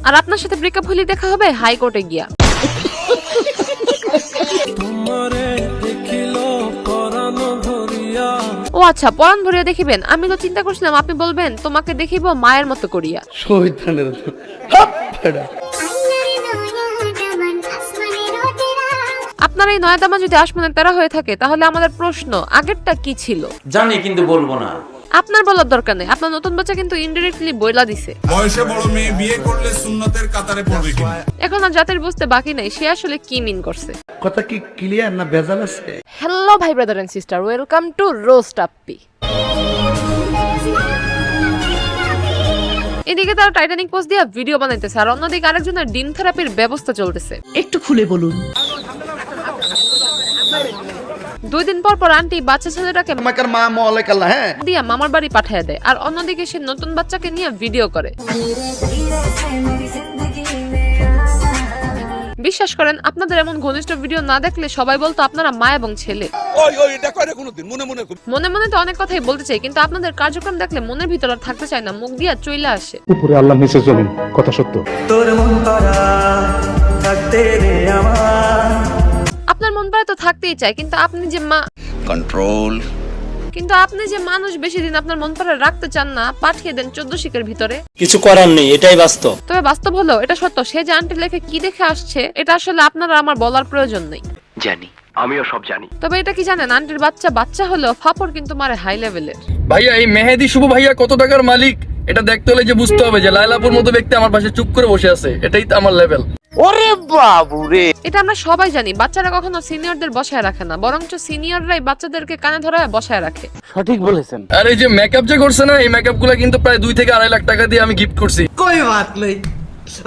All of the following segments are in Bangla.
আর আপনার সাথে ব্রেকআপ হলে দেখা হবে হাইকোর্টে গিয়া। ও আচ্ছা, পরাণ ভরিয়া দেখিবেন। আমি তো চিন্তা করছিলাম আপনি বলবেন তোমাকে দেখিব মায়ের মতো করিয়া। আপনার এই নয়াদামা যদি আসমানের তারা হয়ে থাকে তাহলে আমাদের প্রশ্ন আগেরটা কি ছিল? জানি কিন্তু বলবো না। আপনার বলার দরকার নেই, আপনার নতুন বাচ্চা কিন্তু ইনডিরেক্টলি বইলা দিছে বয়সে বড় মেয়ে বিয়ে করলে সুন্নতের কাতারে পড়বে কিনা। এখন আর জাতির বুঝতে বাকি নাই সে আসলে কি মিন করছে। কথা কি ক্লিয়ার না ভেজাল আছে? হ্যালো ভাই brother and sister, welcome to roast Appi. এদিকে তারা টাইটানিক পোস্ট দিয়ে ভিডিও বানাইতেছে আর অন্যদিকে আরেকজনের ডিম থেরাপির ব্যবস্থা চলতেছে। একটু খুলে বলুন। 2 দিন পর পর আন্টি বাচ্চা ছেলেটাকে আমাদের মা মাওলাক আল্লাহ হ্যাঁ দিয়া মামার বাড়ি পাঠিয়ে দেয় আর অন্যদিকে সে নতুন বাচ্চাকে নিয়ে ভিডিও করে। বিশ্বাস করেন আপনাদের এমন ঘনিষ্ঠ ভিডিও না দেখলে সবাই বলতো আপনারা মা এবং ছেলে। মনে মনে তো অনেক কথাই বলতে চাই, কিন্তু আপনাদের কার্যক্রম দেখলে মনের ভিতর আর থাকতে চায় না, মুখ দিয়া চইলা আসে। উপরে আল্লাহ নিচে জমিন, কথা সত্য। আপনার মন পারে তো থাকতেই চায়, কিন্তু আপনি যে মা কন্ট্রোল, কিন্তু আপনি যে মানুষ বেশি দিন আপনার মন পারে রাখতে চান না, পাঠিয়ে দেন 14 শিকের ভিতরে। কিছু করার নেই, এটাই বাস্তব। তবে বাস্তব হলো এটা সত্য, সে যে আন্টি লেখে কি দেখে আসছে এটা আসলে আপনারা আমার বলার প্রয়োজন নেই। জানি, আমিও সব জানি। তবে এটা কি জানেন, আন্টির বাচ্চা হলেও ফাপড় কিন্তু মারে হাই লেভেলের। ভাইয়া এই মেহেদি শুভ ভাইয়া কত টাকার মালিক এটা দেখতে হলে যে বুঝতে হবে যে লাইলাপুর মতো ব্যক্তি আমার পাশে চুপ করে বসে আছে, এটাই তো আমার লেভেল। ওরে বাবু রে, এটা আমরা সবাই জানি, বাচ্চারা কখনো সিনিয়রদের বসায় রাখে না, বরঞ্চ সিনিয়ররাই বাচ্চাদেরকে কানে ধরায় বসায় রাখে। সঠিক বলেছেন। আর এই যে মেকআপ যে করছে না, এই মেকআপ গুলা কিন্তু প্রায় 2 থেকে 2.5 লাখ টাকা দিয়ে আমি গিফট করছি। कोई बात नहीं,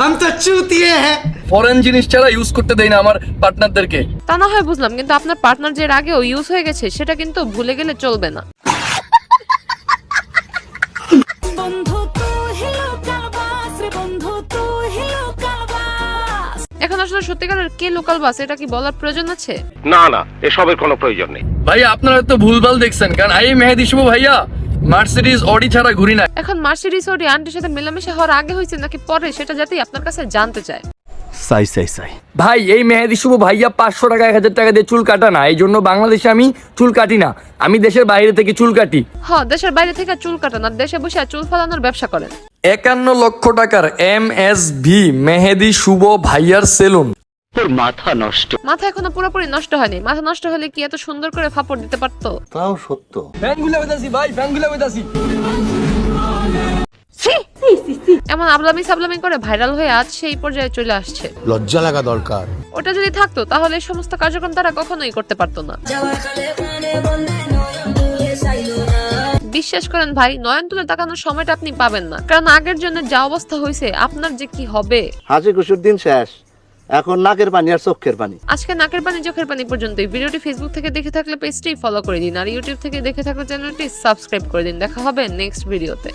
हम तो चूतिए हैं। ফরেন জিনিস ছাড়া ইউজ করতে দেই না আমার পার্টনারদেরকে। তা না হয় বুঝলাম, কিন্তু আপনার পার্টনার যে এর আগেও ইউজ হয়ে গেছে সেটা কিন্তু ভুলে গেলে চলবে না। এখন আসলে সত্যিকারের কে লোকাল বাস এটা কি বলার প্রয়োজন আছে? না না, এসবের কোনো প্রয়োজন নেই। ভাইয়া আপনারা তো ভুলভাল দেখছেন, কারণ এই মেহেদি শুভ ভাইয়া মার্সিডিজ অডি ছাড়া ঘুরি না। এখন মার্সিডিজ ওডি আন্টির সাথে মেলামেশা হওয়ার আগে হয়েছে নাকি পরে সেটা যাতেই আপনার কাছে জানতে চায়। ভাই এই মেহেদি শুভ ভাইয়া 500 টাকা 1000 টাকা দিয়ে চুল কাটা না, এই জন্য বাংলাদেশে আমি চুল কাটি না, আমি দেশের বাইরে থেকে চুল কাটি। হ্যাঁ, দেশের বাইরে থেকে চুল কাটান আর দেশে বসে চুল ফালানোর ব্যবসা করেন। 51 লক্ষ টাকার MSV মেহেদি শুভ ভাইয়ার সেলুন। তোর মাথা নষ্ট। মাথা এখনো পুরোপুরি নষ্ট হয়নি, মাথা নষ্ট হলে কি এত সুন্দর করে ফাপড় দিতে পারতো? তাও সত্য। ফ্যানগুলা বেদাসি ভাই, ফ্যানগুলা বেদাসি। এমন আবলামি সাবলামি করে ভাইরাল হয়ে আজ সেই পর্যায়ে চলে আসছে। লজ্জা লাগা দরকার। ওটা যদি থাকতো তাহলে এই সমস্ত কার্যক্রম তারা কখনোই করতে পারতো না। বিশ্বাস করেন ভাই, নয়ন তুলে তাকানোর সময়টা আপনি পাবেন না, কারণ আগের জন্য যা অবস্থা হয়েছে আপনার যে কি হবে। হাসি খুশির দিন শেষ, এখন নাকের পানি আর চোখের পানি। আজকে নাকের পানি চোখের পানি পর্যন্তই। ভিডিওটি ফেসবুক থেকে দেখে থাকলে পেজটি ফলো করে দিন আর ইউটিউব থেকে দেখে থাকলে চ্যানেলটি সাবস্ক্রাইব করে দিন। দেখা হবে নেক্সট ভিডিওতে।